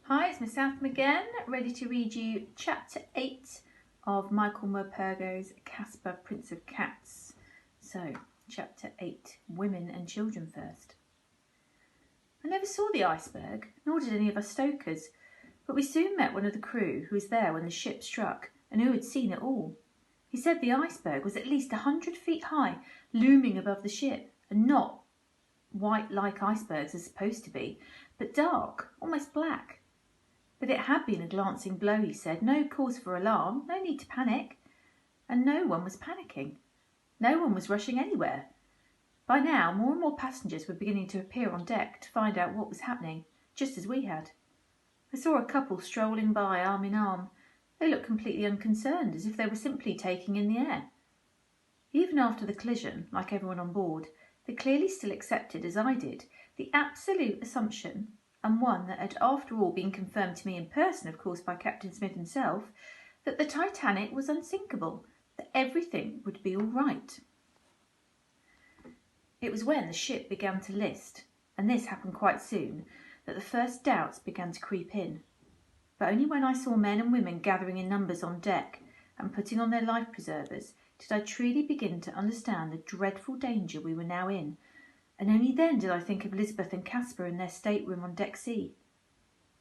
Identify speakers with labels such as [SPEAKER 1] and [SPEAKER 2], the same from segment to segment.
[SPEAKER 1] Hi, it's Miss Southam again, ready to read you Chapter 8 of Michael Morpurgo's Caspar, Prince of Cats. So, Chapter 8, Women and Children First. I never saw the iceberg, nor did any of us stokers, but we soon met one of the crew who was there when the ship struck and who had seen it all. He said the iceberg was at least 100 feet high, looming above the ship, and not white like icebergs are supposed to be, but dark, almost black. But it had been a glancing blow, he said. No cause for alarm, no need to panic. And no one was panicking. No one was rushing anywhere. By now, more and more passengers were beginning to appear on deck to find out what was happening, just as we had. I saw a couple strolling by arm in arm. They looked completely unconcerned, as if they were simply taking in the air. Even after the collision, like everyone on board, they clearly still accepted, as I did, the absolute assumption, and one that had after all been confirmed to me in person, of course, by Captain Smith himself, that the Titanic was unsinkable, that everything would be all right. It was when the ship began to list, and this happened quite soon, that the first doubts began to creep in. But only when I saw men and women gathering in numbers on deck and putting on their life preservers did I truly begin to understand the dreadful danger we were now in, and only then did I think of Lisbeth and Caspar in their stateroom on deck C.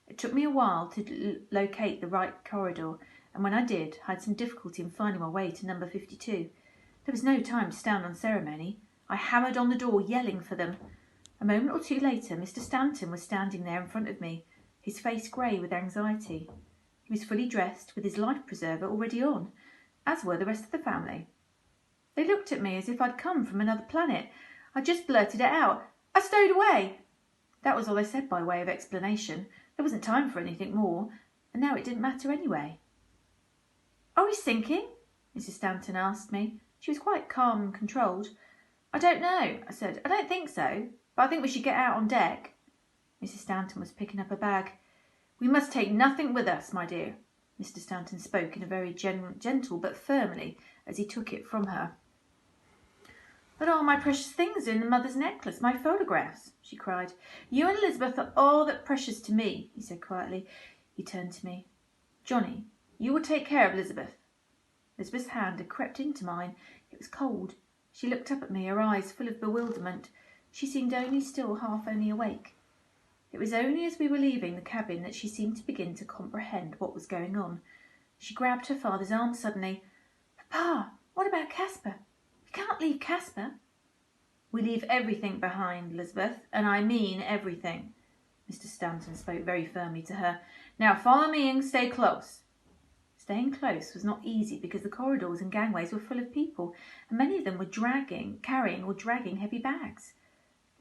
[SPEAKER 1] It took me a while to locate the right corridor, and when I did, I had some difficulty in finding my way to number 52. There was no time to stand on ceremony. I hammered on the door, yelling for them. A moment or two later, Mr. Stanton was standing there in front of me, his face grey with anxiety. He was fully dressed, with his life preserver already on, as were the rest of the family. They looked at me as if I'd come from another planet. I just blurted it out. I stowed away. That was all I said by way of explanation. There wasn't time for anything more, and now it didn't matter anyway. "Are we sinking?" Mrs. Stanton asked me. She was quite calm and controlled. "I don't know," I said. "I don't think so, but I think we should get out on deck." Mrs. Stanton was picking up a bag. "We must take nothing with us, my dear." Mr. Stanton spoke in a very gentle but firmly as he took it from her. "But all my precious things are in the mother's necklace, my photographs," she cried. "You and Elizabeth are all that precious to me," he said quietly. He turned to me. "Johnny, you will take care of Elizabeth." Elizabeth's hand had crept into mine. It was cold. She looked up at me, her eyes full of bewilderment. She seemed only awake. It was only as we were leaving the cabin that she seemed to begin to comprehend what was going on. She grabbed her father's arm suddenly. "Papa, what about Caspar? We can't leave Caspar." "We leave everything behind, Elizabeth, and I mean everything." Mr. Stanton spoke very firmly to her. "Now follow me and stay close." Staying close was not easy because the corridors and gangways were full of people, and many of them were carrying or dragging heavy bags.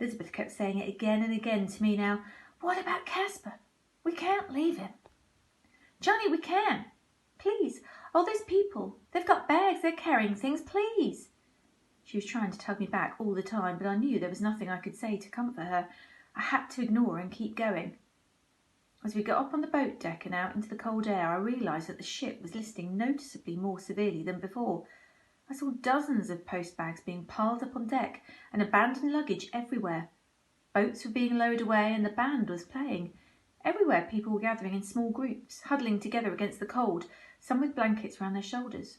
[SPEAKER 1] Elizabeth kept saying it again and again to me now. "What about Caspar? We can't leave him." "Johnny, we can. Please. Oh, those people. They've got bags. They're carrying things. Please." She was trying to tug me back all the time, but I knew there was nothing I could say to comfort her. I had to ignore and keep going. As we got up on the boat deck and out into the cold air, I realised that the ship was listing noticeably more severely than before. I saw dozens of post bags being piled up on deck and abandoned luggage everywhere. Boats were being lowered away and the band was playing. Everywhere people were gathering in small groups, huddling together against the cold, some with blankets round their shoulders.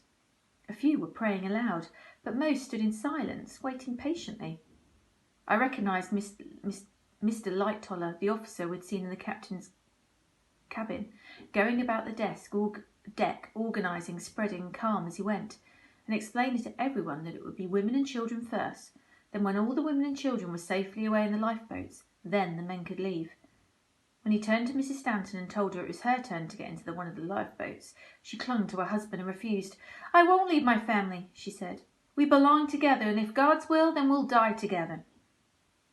[SPEAKER 1] A few were praying aloud, but most stood in silence, waiting patiently. I recognised Mr. Lightoller, the officer we'd seen in the captain's cabin, going about the deck, organising, spreading calm as he went, and explaining to everyone that it would be women and children first. Then when all the women and children were safely away in the lifeboats, then the men could leave. When he turned to Mrs. Stanton and told her it was her turn to get into one of the lifeboats, she clung to her husband and refused. "I won't leave my family," she said. "We belong together, and if God's will, then we'll die together."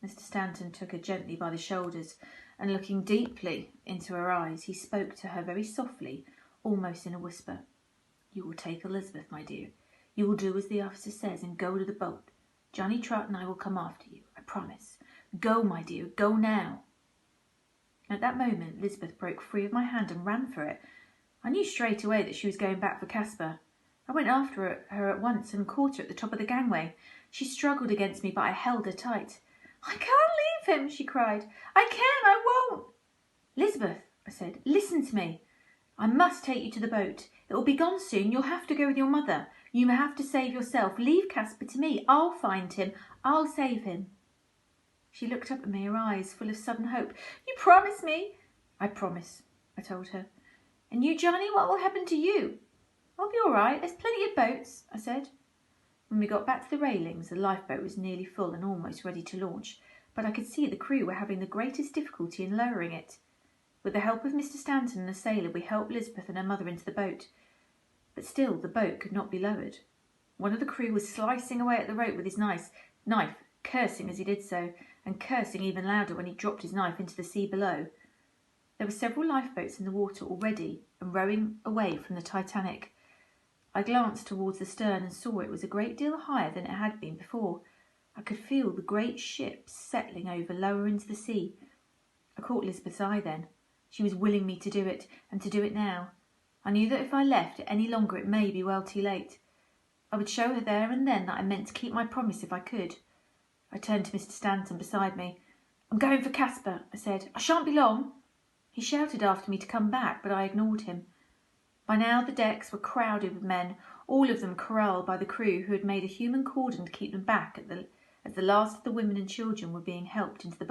[SPEAKER 1] Mr. Stanton took her gently by the shoulders, and looking deeply into her eyes, he spoke to her very softly, almost in a whisper. "You will take Elizabeth, my dear. You will do as the officer says and go to the boat. Johnny Trot and I will come after you, I promise. Go, my dear, go now." At that moment, Elizabeth broke free of my hand and ran for it. I knew straight away that she was going back for Caspar. I went after her at once and caught her at the top of the gangway. She struggled against me, but I held her tight. "I can't leave him," she cried. "I can't, I won't." "Elizabeth," I said. "Listen to me. I must take you to the boat. It will be gone soon. You'll have to go with your mother. You have to save yourself. Leave Caspar to me. I'll find him. I'll save him." She looked up at me, her eyes full of sudden hope. "You promise me?" "I promise," I told her. "And you, Johnny, what will happen to you?" "I'll be all right. There's plenty of boats," I said. When we got back to the railings, the lifeboat was nearly full and almost ready to launch, but I could see the crew were having the greatest difficulty in lowering it. With the help of Mr. Stanton and a sailor, we helped Lisbeth and her mother into the boat, but still the boat could not be lowered. One of the crew was slicing away at the rope with his knife, cursing as he did so, and cursing even louder when he dropped his knife into the sea below. There were several lifeboats in the water already and rowing away from the Titanic. I glanced towards the stern and saw it was a great deal higher than it had been before. I could feel the great ship settling over lower into the sea. I caught Lisbeth's eye then. She was willing me to do it, and to do it now. I knew that if I left it any longer it may be well too late. I would show her there and then that I meant to keep my promise if I could. I turned to Mr. Stanton beside me. "I'm going for Caspar," I said. "I shan't be long." He shouted after me to come back, but I ignored him. By now the decks were crowded with men, all of them corralled by the crew, who had made a human cordon to keep them back as the last of the women and children were being helped into the